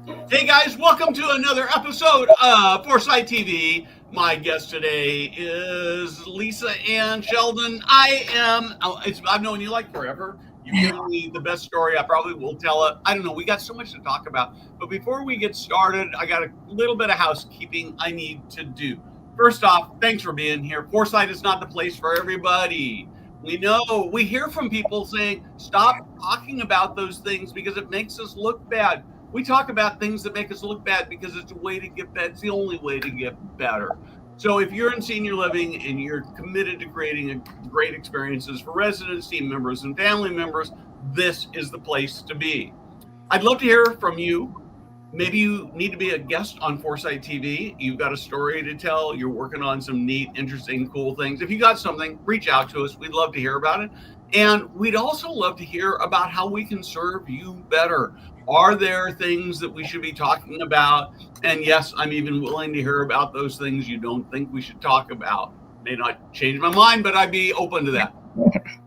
Hey guys, welcome to another episode of Foresight TV. My guest today is LisaAnn Shelton. I've known you like forever. You've given me the best story. I probably will tell it. I don't know. We got so much to talk about. But before we get started, I got a little bit of housekeeping I need to do. First off, thanks for being here. Foresight is not the place for everybody. We know, we hear from people saying, stop talking about those things because it makes us look bad. We talk about things that make us look bad because it's a way to get better. It's the only way to get better. So if you're in senior living and you're committed to creating great experiences for residents, team members, and family members, this is the place to be. I'd love to hear from you. Maybe you need to be a guest on Foresight TV. You've got a story to tell. You're working on some neat, interesting, cool things. If you got something, reach out to us. We'd love to hear about it. And we'd also love to hear about how we can serve you better. Are there things that we should be talking about? And yes, I'm even willing to hear about those things you don't think we should talk about. May not change my mind, but I'd be open to that.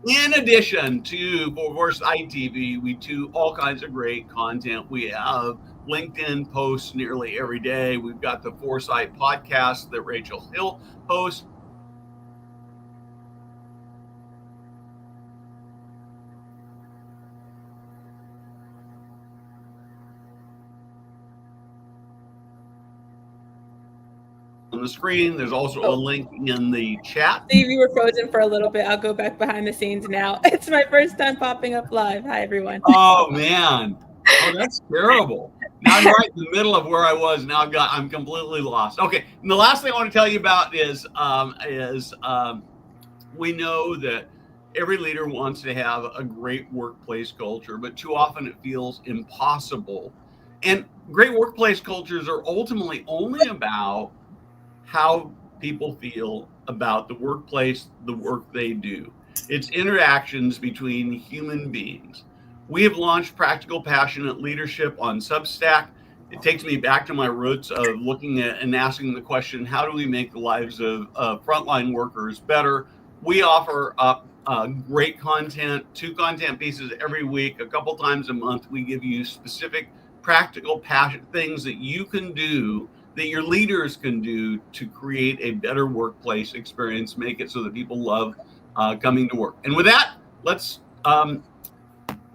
In addition to Foresight TV, we do all kinds of great content. We have LinkedIn posts nearly every day. We've got the Foresight podcast that Rachel Hill hosts. On the screen, there's also a link in the chat. Steve, you were frozen for a little bit. I'll go back behind the scenes now. It's my first time popping up live. Hi, everyone. Oh, man. Oh, that's terrible. Now I'm right in the middle of where I was. Now I'm completely lost. Okay. And the last thing I want to tell you about is we know that every leader wants to have a great workplace culture, but too often it feels impossible. And great workplace cultures are ultimately only about how people feel about the workplace, the work they do. It's interactions between human beings. We have launched Practical Passionate Leadership on Substack. It takes me back to my roots of looking at and asking the question, how do we make the lives of frontline workers better? We offer up great content, 2 content pieces every week, a couple times a month. We give you specific practical passion things that you can do, that your leaders can do to create a better workplace experience, make it so that people love coming to work. And with that, let's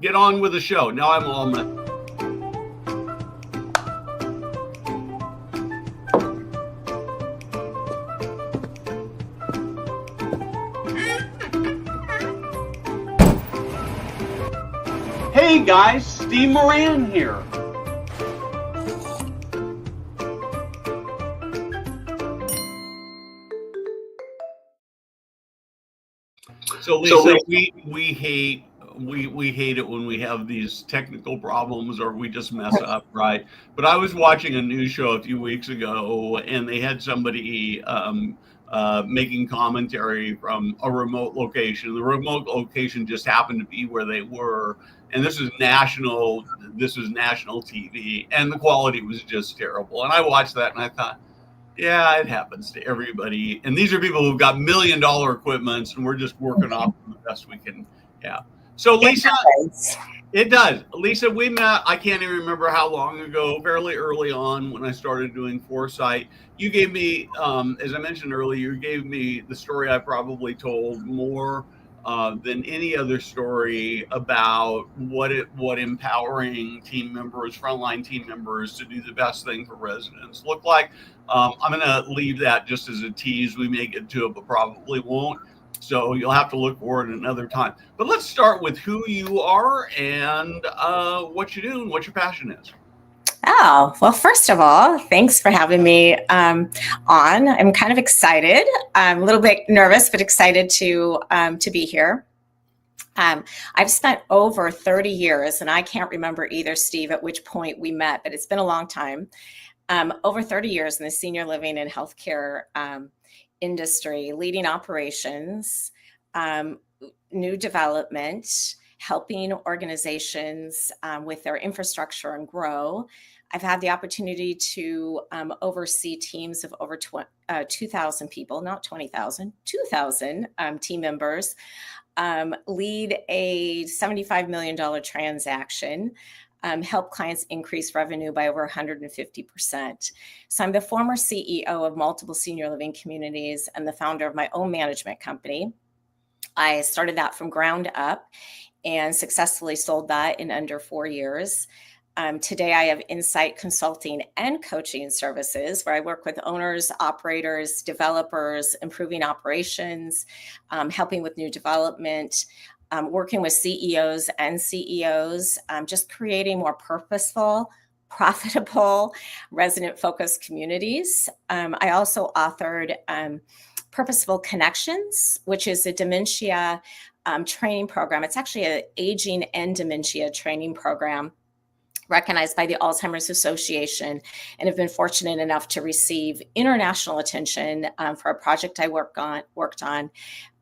get on with the show. Now I'm all Hey guys, Steve Moran here. So Lisa, we hate it when we have these technical problems or we just mess up, right? But I was watching a news show a few weeks ago, and they had somebody making commentary from a remote location. The remote location just happened to be where they were, and this is national TV, and the quality was just terrible. And I watched that, and I thought, yeah, it happens to everybody. And these are people who've got $1 million equipments, and we're just working off the best we can. Yeah. So Lisa, it does. Lisa, we met, I can't even remember how long ago, fairly early on when I started doing Foresight. You gave me, as I mentioned earlier, you gave me the story I probably told more than any other story about what empowering team members, frontline team members, to do the best thing for residents look like. I'm going to leave that just as a tease. We may get to it, but probably won't. So you'll have to look for it another time. But let's start with who you are and what you do and what your passion is. Oh, well, first of all, thanks for having me on. I'm kind of excited. I'm a little bit nervous, but excited to be here. I've spent over 30 years, and I can't remember either, Steve, at which point we met, but it's been a long time. Over 30 years in the senior living and healthcare industry, leading operations, new development, helping organizations with their infrastructure and grow. I've had the opportunity to oversee teams of over 2,000 people, not 20,000, 2,000 team members, lead a $75 million transaction, help clients increase revenue by over 150%. So I'm the former CEO of multiple senior living communities and the founder of my own management company. I started that from ground up and successfully sold that in under 4 years. Today, I have insight consulting and coaching services where I work with owners, operators, developers, improving operations, helping with new development, working with CEOs and CEOs, just creating more purposeful, profitable, resident-focused communities. I also authored Purposeful Connections, which is a dementia training program. It's actually an aging and dementia training program recognized by the Alzheimer's Association, and have been fortunate enough to receive international attention for a project I worked on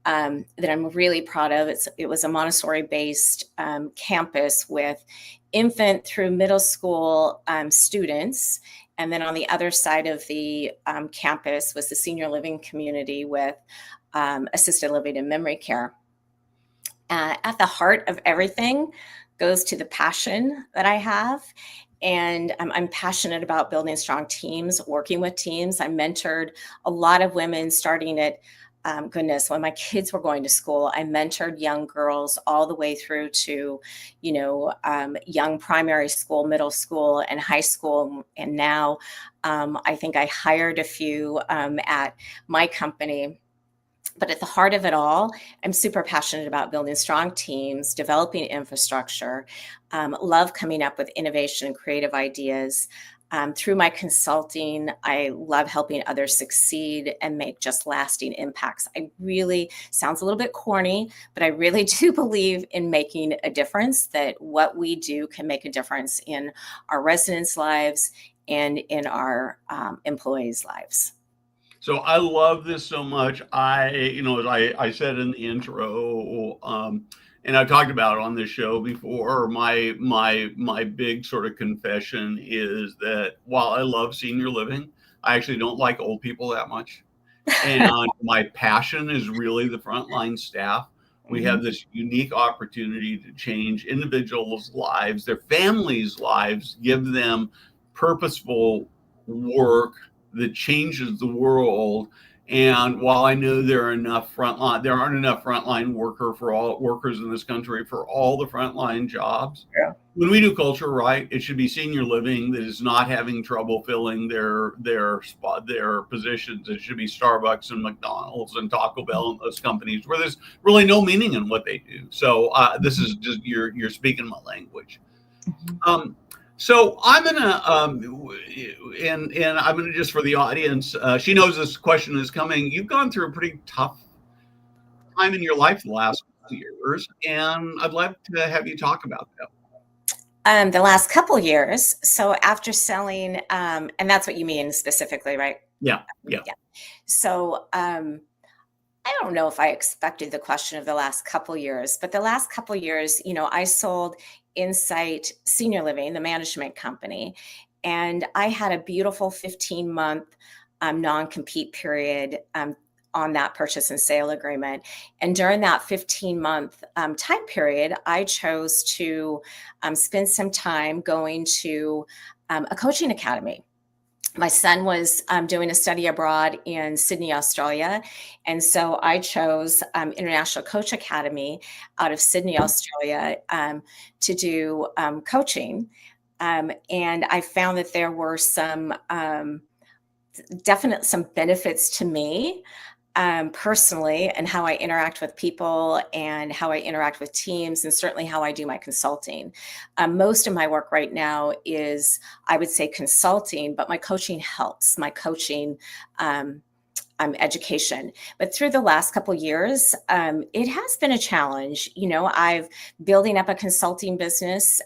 that I'm really proud of. It was a Montessori-based campus with infant through middle school students. And then on the other side of the campus was the senior living community with assisted living and memory care. At the heart of everything goes to the passion that I have. And I'm passionate about building strong teams, working with teams. I mentored a lot of women starting at, when my kids were going to school. I mentored young girls all the way through to, young primary school, middle school, and high school. And now I think I hired a few at my company. But at the heart of it all, I'm super passionate about building strong teams, developing infrastructure, love coming up with innovation and creative ideas. Through my consulting, I love helping others succeed and make just lasting impacts. Sounds a little bit corny, but I really do believe in making a difference, that what we do can make a difference in our residents' lives and in our employees' lives. So I love this so much. As I said in the intro, and I've talked about it on this show before, my big sort of confession is that while I love senior living, I actually don't like old people that much. And my passion is really the frontline staff. We have this unique opportunity to change individuals' lives, their families' lives, give them purposeful work that changes the world. And while I know there aren't enough frontline workers in this country for all the frontline jobs. Yeah. When we do culture right, it should be senior living that is not having trouble filling their positions. It should be Starbucks and McDonald's and Taco Bell and those companies where there's really no meaning in what they do. So this is just you're speaking my language. So I'm gonna, and I'm gonna, just for the audience, she knows this question is coming. You've gone through a pretty tough time in your life the last few years, and I'd like to have you talk about that. The last couple years. So after selling, and that's what you mean specifically, right? Yeah. So I don't know if I expected the question of the last couple years, but the last couple years, I sold Insight Senior Living, the management company, and I had a beautiful 15-month non-compete period on that purchase and sale agreement. And during that 15-month time period, I chose to spend some time going to a coaching academy. My son was doing a study abroad in Sydney, Australia. And so I chose International Coach Academy out of Sydney, Australia to do coaching. And I found that there were some benefits to me personally, and how I interact with people and how I interact with teams, and certainly how I do my consulting. Most of my work right now is, I would say, consulting, but my coaching helps, my coaching education. But through the last couple of years, it has been a challenge. I've building up a consulting business.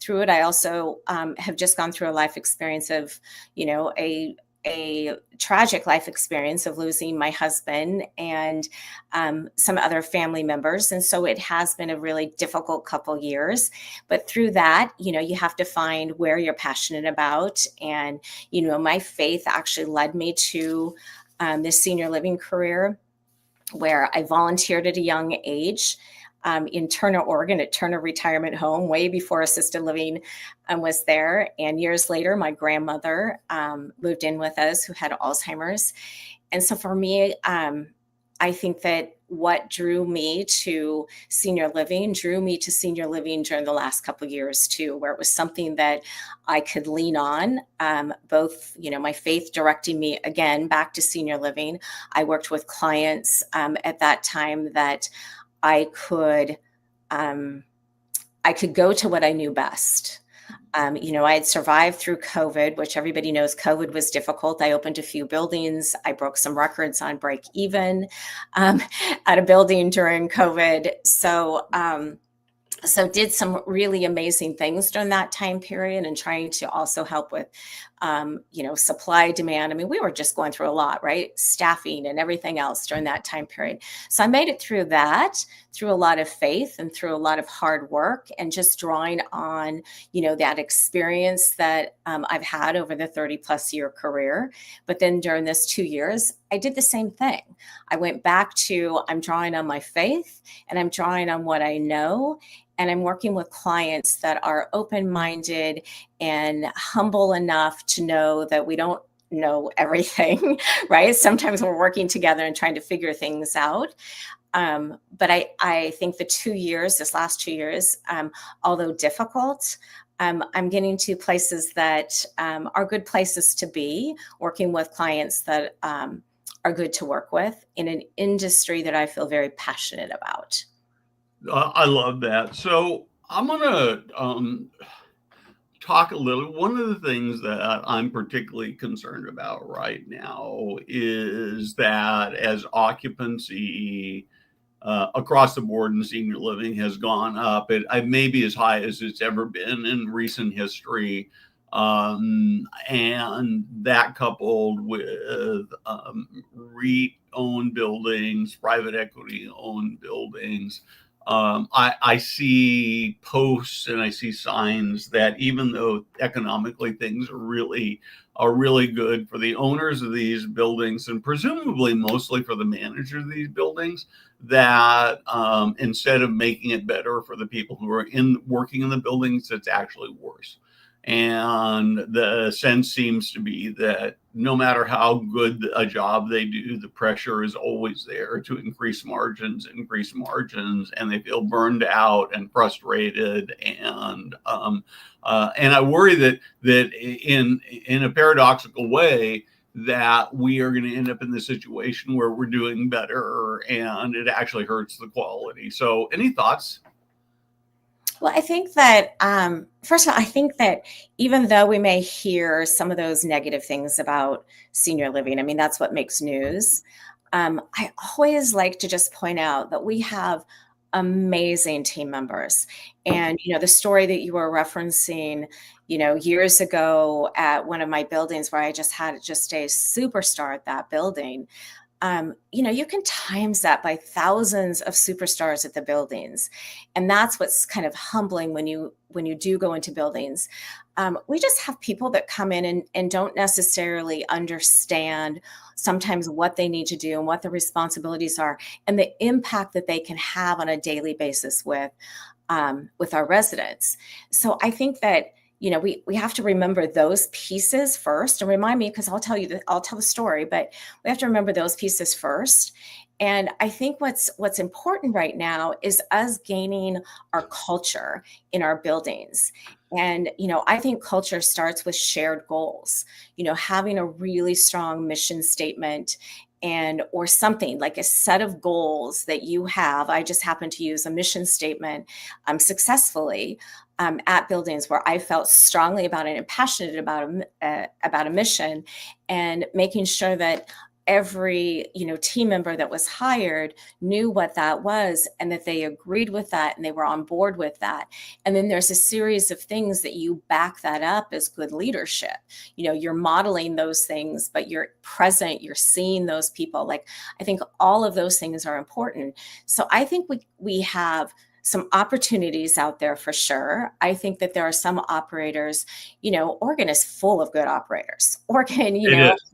Through it, I also have just gone through a life experience of, a tragic life experience of losing my husband and some other family members. And so it has been a really difficult couple years. But through that, you have to find where you're passionate about. And, my faith actually led me to this senior living career where I volunteered at a young age. in Turner, Oregon, at Turner Retirement Home, way before assisted living was there. And years later, my grandmother moved in with us who had Alzheimer's. And so for me, I think that what drew me to senior living during the last couple of years too, where it was something that I could lean on, both, my faith directing me again back to senior living. I worked with clients at that time that I could go to what I knew best. I had survived through COVID, which everybody knows COVID was difficult. I opened a few buildings. I broke some records on break even at a building during COVID. So did some really amazing things during that time period, and trying to also help with, supply, demand. I mean, we were just going through a lot, right? Staffing and everything else during that time period. So I made it through that, through a lot of faith and through a lot of hard work, and just drawing on, that experience that I've had over the 30 plus year career. But then during this 2 years, I did the same thing. I went back to, I'm drawing on my faith and I'm drawing on what I know. And I'm working with clients that are open-minded and humble enough to know that we don't know everything, right? Sometimes we're working together and trying to figure things out. But I think this last 2 years, although difficult, I'm getting to places that are good places to be, working with clients that are good to work with in an industry that I feel very passionate about. I love that. So I'm going to talk a little. One of the things that I'm particularly concerned about right now is that as occupancy across the board in senior living has gone up, it may be as high as it's ever been in recent history. And that coupled with REIT-owned buildings, private equity-owned buildings, I see posts and I see signs that even though economically things are really good for the owners of these buildings, and presumably mostly for the managers of these buildings, that instead of making it better for the people who are working in the buildings, it's actually worse. And the sense seems to be that no matter how good a job they do, the pressure is always there to increase margins, and they feel burned out and frustrated. And I worry that in a paradoxical way, that we are going to end up in the situation where we're doing better and it actually hurts the quality. So any thoughts? Well, I think that, first of all, I think that even though we may hear some of those negative things about senior living, I mean, that's what makes news. I always like to just point out that we have amazing team members. And, the story that you were referencing, years ago at one of my buildings where I just had a superstar at that building. You can times that by thousands of superstars at the buildings. And that's what's kind of humbling when you do go into buildings. We just have people that come in and don't necessarily understand sometimes what they need to do and what the responsibilities are and the impact that they can have on a daily basis with our residents. So I think that we have to remember those pieces first, and remind me, because I'll tell the story, but we have to remember those pieces first. And I think what's important right now is us gaining our culture in our buildings. And, I think culture starts with shared goals, having a really strong mission statement or something like a set of goals that you have. I just happen to use a mission statement successfully at buildings where I felt strongly about it and passionate about a mission, and making sure that every team member that was hired knew what that was and that they agreed with that and they were on board with that. And then there's a series of things that you back that up as good leadership. You're modeling those things, but you're present, you're seeing those people. Like, I think all of those things are important. So I think we have some opportunities out there for sure. I think that there are some operators, Oregon is full of good operators. Oregon,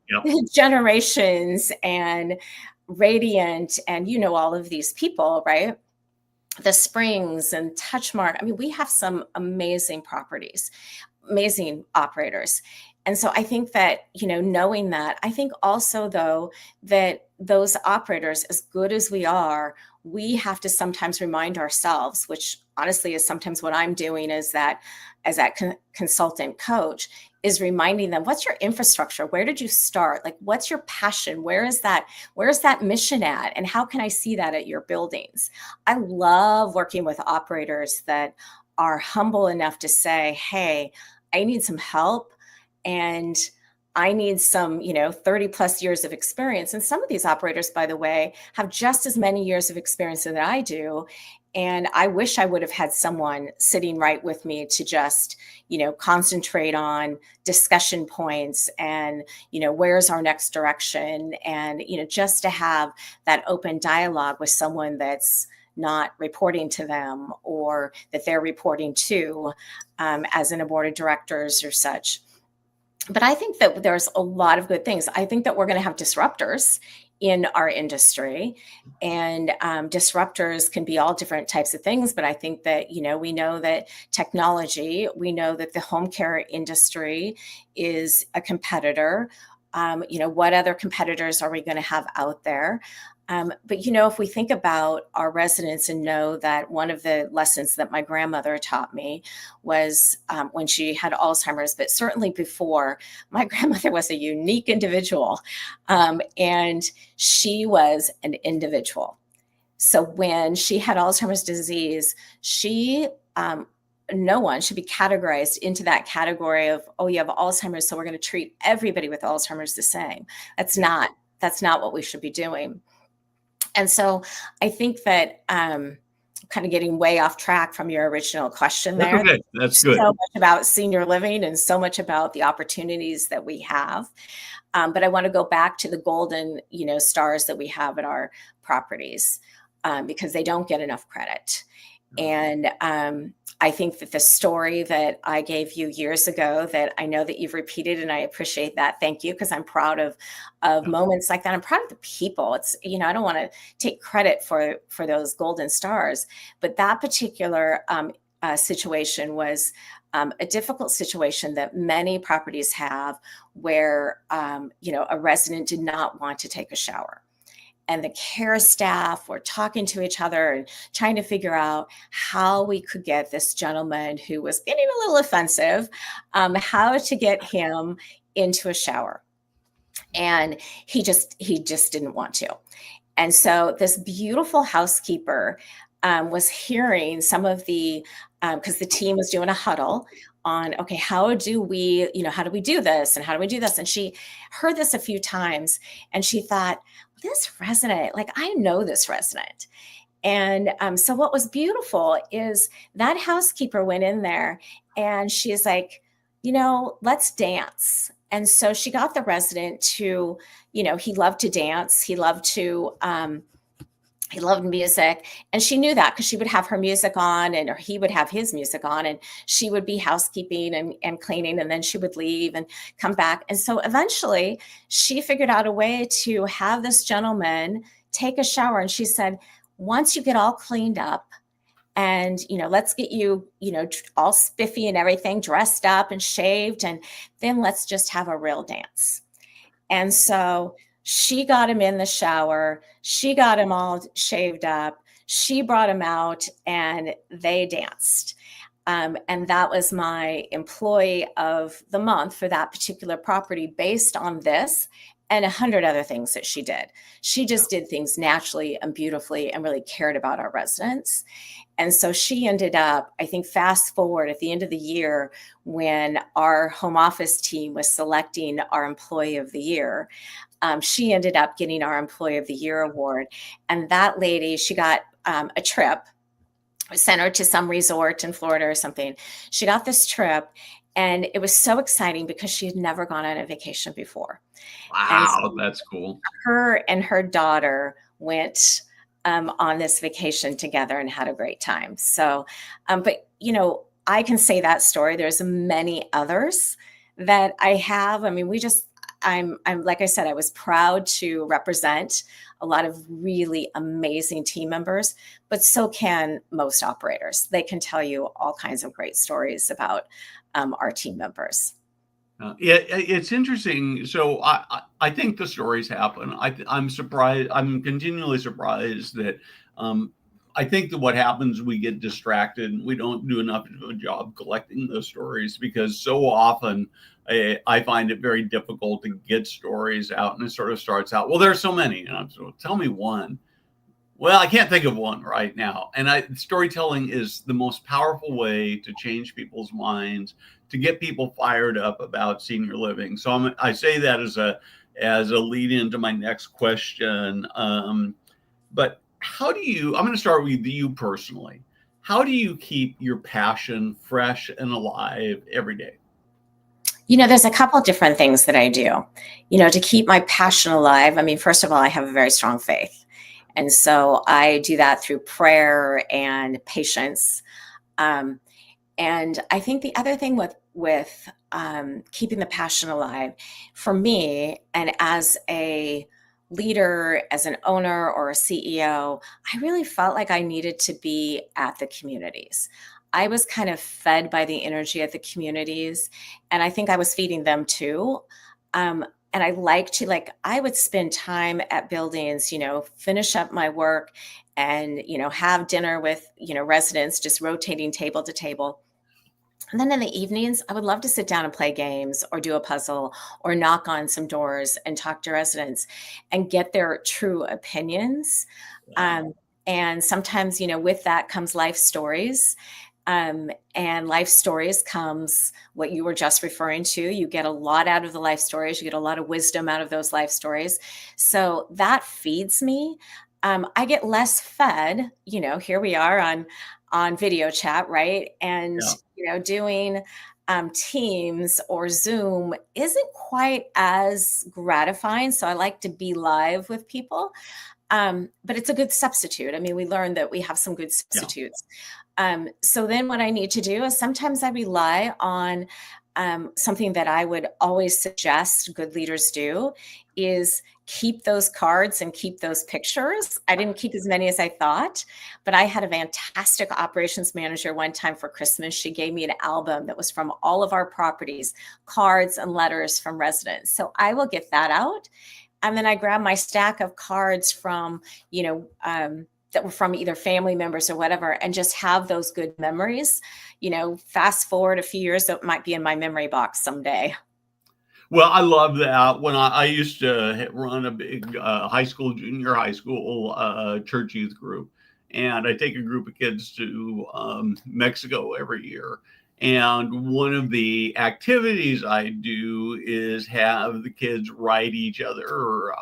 Yep. Generations and Radiant and all of these people, right? the Springs and Touchmark. I mean, we have some amazing properties, amazing operators. And so I think that, knowing that, I think also, though, that those operators, as good as we are, we have to sometimes remind ourselves, which honestly is sometimes what I'm doing as that consultant coach, is reminding them, what's your infrastructure? Where did you start? Like, what's your passion? Where is that mission at? And how can I see that at your buildings? I love working with operators that are humble enough to say, hey, I need some help, and I need some, 30 plus years of experience. And some of these operators, by the way, have just as many years of experience that I do. And I wish I would have had someone sitting right with me to just, concentrate on discussion points and, where's our next direction? And, just to have that open dialogue with someone that's not reporting to them or that they're reporting to as in a board of directors or such. But I think that there's a lot of good things. I think that we're going to have disruptors in our industry, and disruptors can be all different types of things. But I think that, we know that technology, we know that the home care industry is a competitor. What other competitors are we going to have out there? But, if we think about our residents and know that one of the lessons that my grandmother taught me was when she had Alzheimer's, but certainly before, my grandmother was a unique individual, and she was an individual. So when she had Alzheimer's disease, no one should be categorized into that category of, oh, you have Alzheimer's, so we're going to treat everybody with Alzheimer's the same. That's not what we should be doing. And so I think that kind of getting way off track from your original question there. Okay, that's good. So much about senior living and so much about the opportunities that we have. But I want to go back to the golden, stars that we have at our properties because they don't get enough credit. And I think that the story that I gave you years ago that I know that you've repeated, and I appreciate that. Thank you, because I'm proud of moments like that. I'm proud of the people. It's, I don't want to take credit for those golden stars, but that particular situation was a difficult situation that many properties have where, a resident did not want to take a shower. And the care staff were talking to each other and trying to figure out how we could get this gentleman who was getting a little offensive, how to get him into a shower. And he just didn't want to. And so this beautiful housekeeper was hearing some of the, because the team was doing a huddle on, okay, how do we do this? And how do we do this? And she heard this a few times and she thought, this resident, like I know this resident. And so what was beautiful is that housekeeper went in there and she's like, let's dance. And so she got the resident to, he loved to dance. He loved music. And she knew that because she would have her music on or he would have his music on and she would be housekeeping and cleaning. And then she would leave and come back. And so eventually she figured out a way to have this gentleman take a shower. And she said, once you get all cleaned up and, let's get you, all spiffy and everything, dressed up and shaved. And then let's just have a real dance. And so she got him in the shower. She got him all shaved up. She brought him out and they danced. And that was my employee of the month for that particular property based on this and 100 other things that she did. She just did things naturally and beautifully and really cared about our residents. And so she ended up, I think, fast forward at the end of the year when our home office team was selecting our employee of the year, she ended up getting our Employee of the Year award. And that lady, she got a trip, sent her to some resort in Florida or something. She got this trip and it was so exciting because she had never gone on a vacation before. Wow, so that's cool. Her and her daughter went on this vacation together and had a great time. So, but I can say that story. There's many others that I have. I mean, I'm like I said, I was proud to represent a lot of really amazing team members, but so can most operators. They can tell you all kinds of great stories about our team members. Yeah, it's interesting. So I think the stories happen. I'm surprised. I'm continually surprised that I think that what happens, we get distracted and we don't do enough of a job collecting those stories, because so often I find it very difficult to get stories out, and it sort of starts out, well, there's so many, and I'm so, tell me one. Well, I can't think of one right now. And storytelling is the most powerful way to change people's minds, to get people fired up about senior living. So I say that as a lead into my next question. But how do you? I'm going to start with you personally. How do you keep your passion fresh and alive every day? There's a couple different things that I do, to keep my passion alive. I mean, first of all, I have a very strong faith. And so I do that through prayer and patience. And I think the other thing with keeping the passion alive for me, and as a leader, as an owner or a CEO, I really felt like I needed to be at the communities. I was kind of fed by the energy of the communities, and I think I was feeding them too. And I I would spend time at buildings, finish up my work and, have dinner with, residents, just rotating table to table. And then in the evenings, I would love to sit down and play games or do a puzzle or knock on some doors and talk to residents and get their true opinions. And sometimes, with that comes life stories. And life stories comes what you were just referring to. You get a lot out of the life stories. You get a lot of wisdom out of those life stories. So that feeds me. I get less fed, here we are on video chat, right? And, doing Teams or Zoom isn't quite as gratifying. So I like to be live with people. But it's a good substitute. I mean, we learned that we have some good substitutes. So then what I need to do is sometimes I rely on something that I would always suggest good leaders do is keep those cards and keep those pictures. I didn't keep as many as I thought, but I had a fantastic operations manager one time for Christmas. She gave me an album that was from all of our properties, cards and letters from residents. So I will get that out. And then I grab my stack of cards from, that were from either family members or whatever, and just have those good memories. Fast forward a few years, that might be in my memory box someday. Well, I love that. When I used to run a big junior high school church youth group, and I take a group of kids to Mexico every year. And one of the activities I do is have the kids write each other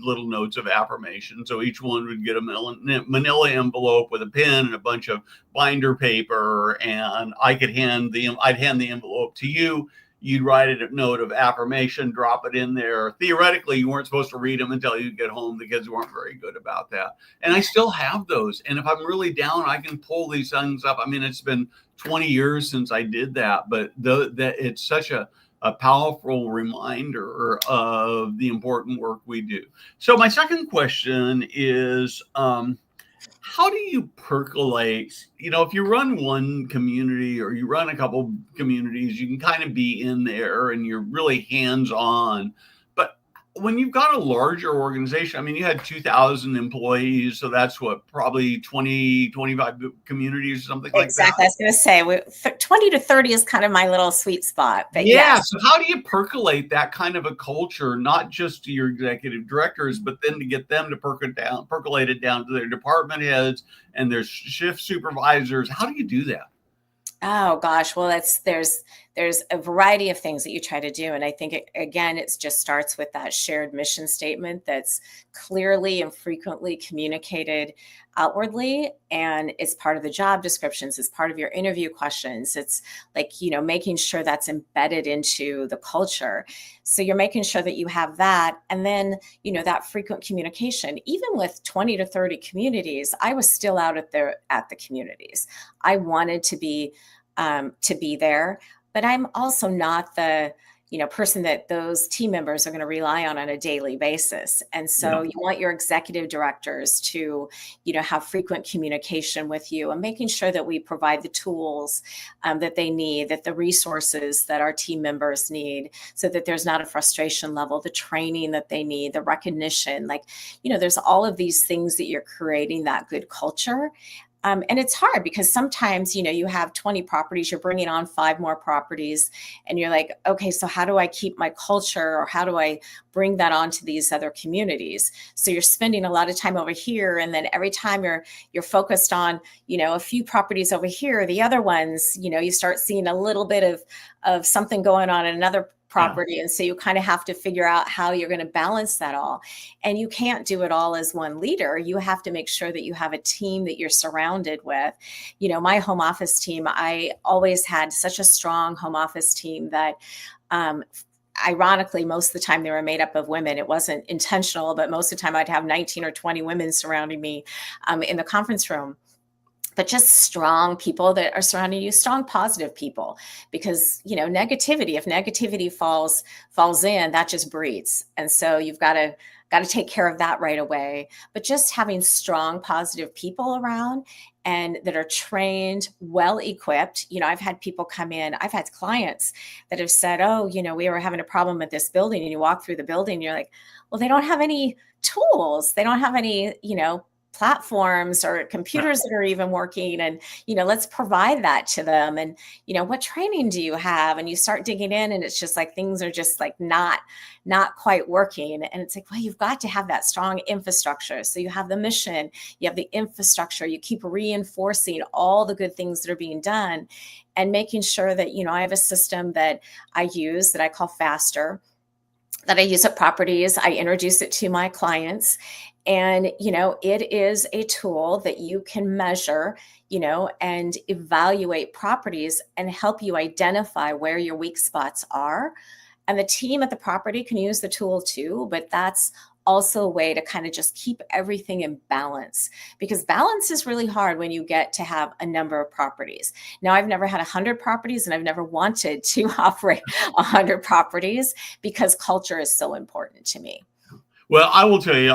little notes of affirmation. So each one would get a manila envelope with a pen and a bunch of binder paper, and I'd hand the envelope to you. You'd write a note of affirmation, drop it in there. Theoretically, you weren't supposed to read them until you get home. The kids weren't very good about that. And I still have those. And if I'm really down, I can pull these things up. I mean, it's been 20 years since I did that, but that it's such a powerful reminder of the important work we do. So my second question is, how do you percolate? If you run one community or you run a couple communities, you can kind of be in there and you're really hands-on. But when you've got a larger organization, I mean, you had 2,000 employees, so that's what, probably 20, 25 communities, something like that. Exactly. I was going to say 20 to 30 is kind of my little sweet spot. But yeah. Yes. So how do you percolate that kind of a culture, not just to your executive directors, but then to get them to percolate it down to their department heads and their shift supervisors? How do you do that? Oh gosh, well, there's a variety of things that you try to do, and I think it just starts with that shared mission statement that's clearly and frequently communicated outwardly, and it's part of the job descriptions, it's part of your interview questions. It's like, making sure that's embedded into the culture. So you're making sure that you have that, and then that frequent communication. Even with 20 to 30 communities, I was still out at the communities. I wanted to be there, but I'm also not the person that those team members are going to rely on a daily basis. And so you want your executive directors to, have frequent communication with you and making sure that we provide the tools that they need, that the resources that our team members need, so that there's not a frustration level, the training that they need, the recognition, there's all of these things that you're creating that good culture. And it's hard because sometimes, you have 20 properties, you're bringing on 5 more properties, and you're like, okay, so how do I keep my culture, or how do I bring that on to these other communities? So you're spending a lot of time over here, and then every time you're focused on, a few properties over here, the other ones, you start seeing a little bit of something going on in another property. And so you kind of have to figure out how you're going to balance that all. And you can't do it all as one leader. You have to make sure that you have a team that you're surrounded with. My home office team, I always had such a strong home office team that, ironically, most of the time they were made up of women. It wasn't intentional, but most of the time I'd have 19 or 20 women surrounding me in the conference room. But just strong people that are surrounding you, strong, positive people, because, negativity, if negativity falls in, that just breeds. And so you've got to take care of that right away. But just having strong, positive people around and that are trained, well equipped. I've had people come in, I've had clients that have said, oh, we were having a problem with this building, and you walk through the building and you're like, well, they don't have any tools. They don't have any, platforms or computers that are even working, and let's provide that to them. And what training do you have? And you start digging in, and it's just like things are just like not quite working. And it's like, well, you've got to have that strong infrastructure. So you have the mission, you have the infrastructure, you keep reinforcing all the good things that are being done, and making sure that I have a system that I use that I call Faster, that I use at properties. I introduce it to my clients. And, it is a tool that you can measure, and evaluate properties and help you identify where your weak spots are. And the team at the property can use the tool too, but that's also a way to kind of just keep everything in balance, because balance is really hard when you get to have a number of properties. Now, I've never had 100 properties, and I've never wanted to operate 100 properties because culture is so important to me. Well, I will tell you,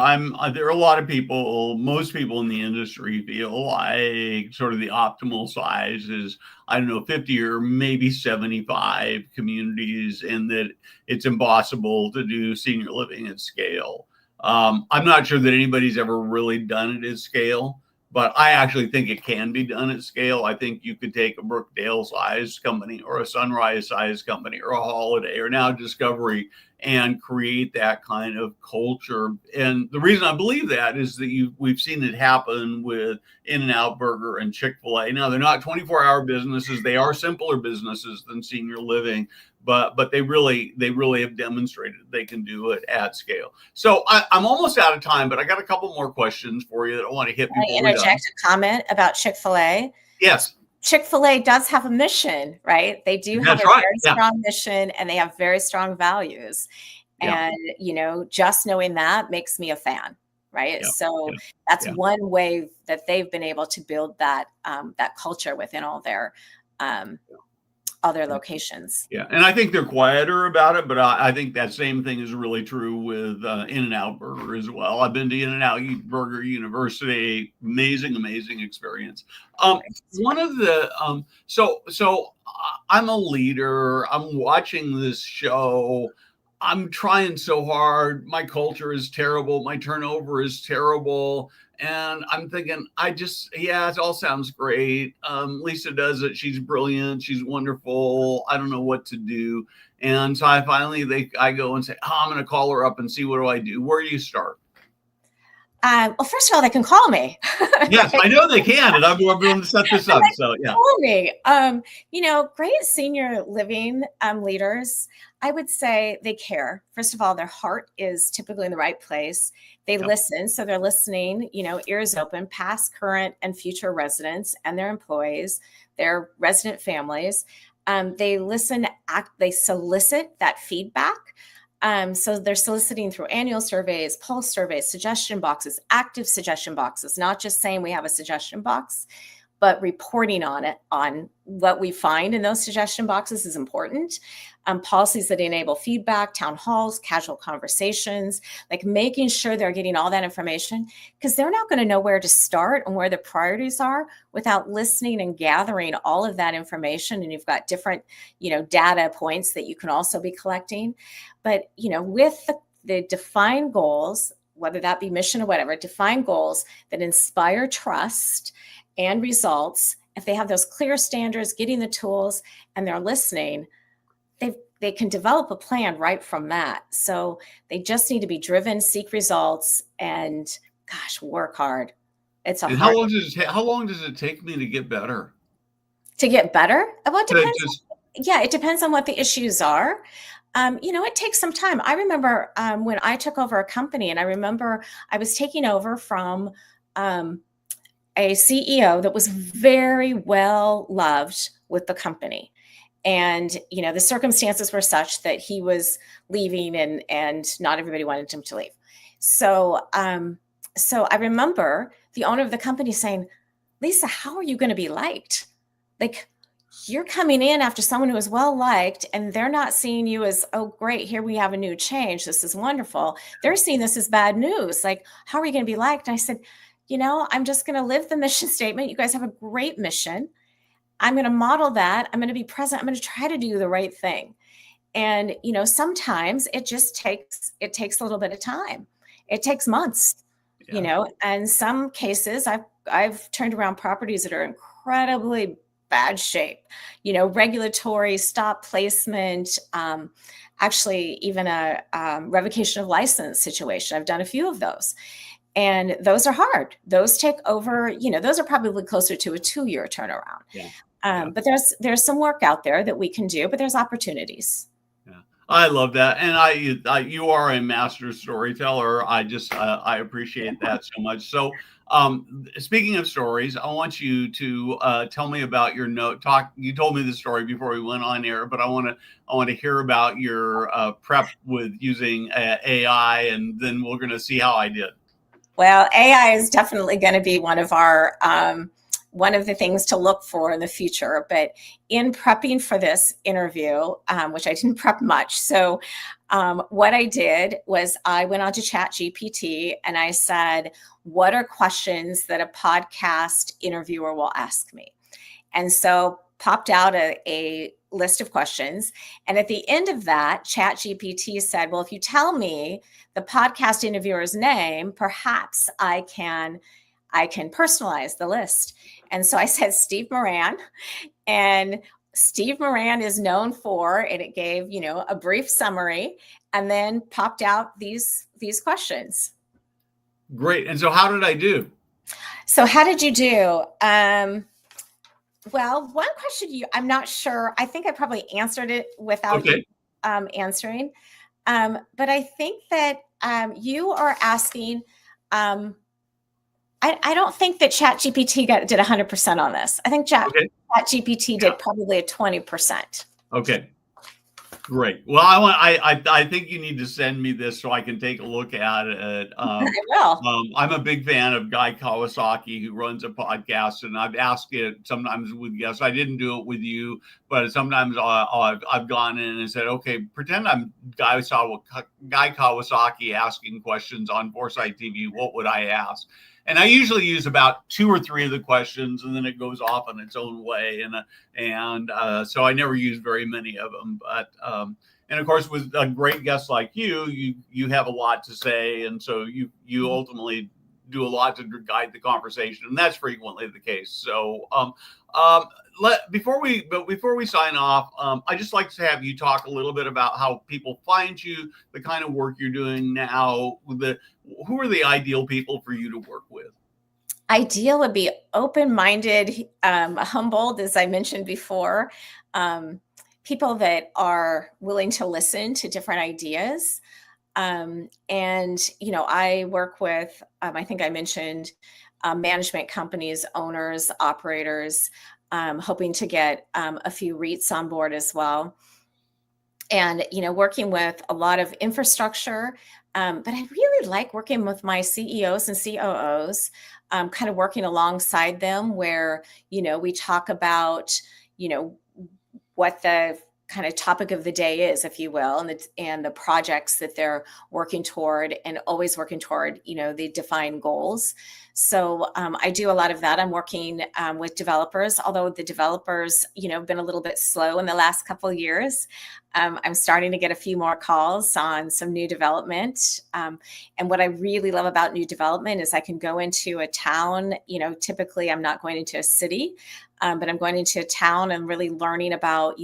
there are a lot of people, most people in the industry feel like sort of the optimal size is, 50 or maybe 75 communities, and that it's impossible to do senior living at scale. I'm not sure that anybody's ever really done it at scale, but I actually think it can be done at scale. I think you could take a Brookdale size company, or a Sunrise size company, or a Holiday, or now Discovery, and create that kind of culture. And the reason I believe that is that we've seen it happen with In-N-Out Burger and Chick-fil-A. Now, they're not 24-hour businesses. They are simpler businesses than senior living, but they really have demonstrated they can do it at scale. So I'm almost out of time, but I got a couple more questions for you that I want to hit before we're done. Interject a comment about Chick-fil-A. Yes. Chick-fil-A does have a mission, right? They do have a very strong mission, and they have very strong values. And, just knowing that makes me a fan, right? So that's one way that they've been able to build that culture within all their locations. Yeah. And I think they're quieter about it, but I think that same thing is really true with In-N-Out Burger as well. I've been to In-N-Out Burger University. Amazing experience. One of the, so I'm a leader. I'm watching this show. I'm trying so hard. My culture is terrible. My turnover is terrible. And I'm thinking, it all sounds great. Lisa does it. She's brilliant. She's wonderful. I don't know what to do. And so I go and say, I'm going to call her up and see, what do I do? Where do you start? Well, first of all, they can call me. Yes, I know they can. And I'm going to set this up. So, yeah. Call me. Great senior living leaders, I would say they care. First of all, their heart is typically in the right place. They listen. So they're listening, ears open, past, current, and future residents and their employees, their resident families. They listen, they solicit that feedback. So they're soliciting through annual surveys, pulse surveys, suggestion boxes, active suggestion boxes, not just saying we have a suggestion box, but reporting on what we find in those suggestion boxes is important. policies that enable feedback, town halls, casual conversations, like making sure they're getting all that information, because they're not going to know where to start and where the priorities are without listening and gathering all of that information. And you've got different, data points that you can also be collecting. But, with the defined goals, whether that be mission or whatever, define goals that inspire trust and results. If they have those clear standards, getting the tools, and they're listening, they can develop a plan right from that. So they just need to be driven, seek results, and work hard. It's a And hard. how long does it take me to get better? To get better? Well, it depends. Just, It depends on what the issues are. It takes some time. I remember when I took over a company, and I remember I was taking over from a CEO that was very well loved with the company. And, the circumstances were such that he was leaving and not everybody wanted him to leave. So I remember the owner of the company saying, "Lisa, how are you going to be liked? Like, you're coming in after someone who is well liked, and they're not seeing you as, oh, great, here we have a new change. This is wonderful. They're seeing this as bad news. Like, how are you going to be liked?" And I said, I'm just going to live the mission statement. You guys have a great mission. I'm going to model that. I'm going to be present. I'm going to try to do the right thing. And, sometimes it takes a little bit of time. It takes months, and some cases I've turned around properties that are incredibly bad shape, regulatory stop placement, actually even a revocation of license situation. I've done a few of those. And those are hard. Those take over, those are probably closer to a 2-year turnaround. Yeah. But there's some work out there that we can do, but there's opportunities. Yeah, I love that. And you are a master storyteller. I appreciate that so much. So, speaking of stories, I want you to tell me about your you told me the story before we went on air, but I want to hear about your prep with using AI, and then we're going to see how I did. Well, AI is definitely going to be one of the things to look for in the future. But in prepping for this interview, which I didn't prep much, so what I did was I went on to ChatGPT and I said, "What are questions that a podcast interviewer will ask me?" And so popped out a list of questions. And at the end of that, ChatGPT said, "Well, if you tell me the podcast interviewer's name, perhaps I can personalize the list." And so I said Steve Moran, and Steve Moran is known for, and it gave, a brief summary, and then popped out these questions. Great. And so how did I do? So how did you do? Well, one question I'm not sure. I think I probably answered it without answering. But I think that you are asking, I don't think that ChatGPT did 100% on this. I think ChatGPT did probably a 20%. Okay. Great. Well, I think you need to send me this so I can take a look at it. I will. I'm a big fan of Guy Kawasaki, who runs a podcast, and I've asked it sometimes with guests. I didn't do it with you, but sometimes I've gone in and said, "Okay, pretend I'm Guy Kawasaki asking questions on Foresight TV. What would I ask?" And I usually use about 2 or 3 of the questions, and then it goes off in its own way. And so I never use very many of them. But and of course, with a great guest like you have a lot to say, and so you ultimately do a lot to guide the conversation, and that's frequently the case. So before we sign off, I just like to have you talk a little bit about how people find you, the kind of work you're doing now, who are the ideal people for you to work with? Ideal would be open-minded, humbled, as I mentioned before, people that are willing to listen to different ideas. And, I work with, I think I mentioned management companies, owners, operators, hoping to get a few REITs on board as well. And, working with a lot of infrastructure. But I really like working with my CEOs and COOs, kind of working alongside them where, we talk about, what the kind of topic of the day is, if you will, and the projects that they're working toward, and always working toward, the defined goals. So I do a lot of that. I'm working with developers, although the developers, have been a little bit slow in the last couple of years. I'm starting to get a few more calls on some new development. And what I really love about new development is I can go into a town, typically I'm not going into a city, but I'm going into a town and really learning about,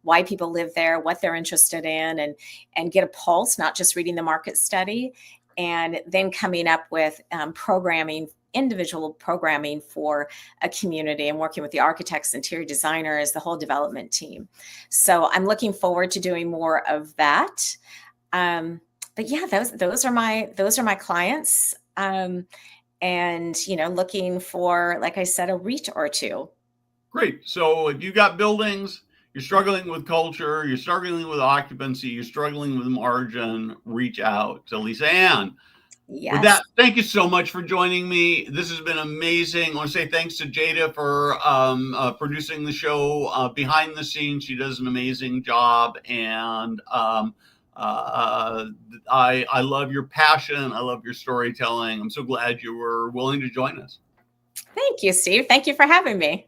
why people live there, what they're interested in, and get a pulse, not just reading the market study, and then coming up with individual programming for a community, and working with the architects, interior designers, the whole development team. So I'm looking forward to doing more of that. But yeah, those are my clients. And looking for, like I said, a REIT or two. Great. So if you got buildings, you're struggling with culture, you're struggling with occupancy, you're struggling with margin, reach out to LisaAnn. Yes. With that, thank you so much for joining me. This has been amazing. I want to say thanks to Jada for producing the show behind the scenes. She does an amazing job, and I love your passion. I love your storytelling. I'm so glad you were willing to join us. Thank you, Steve. Thank you for having me.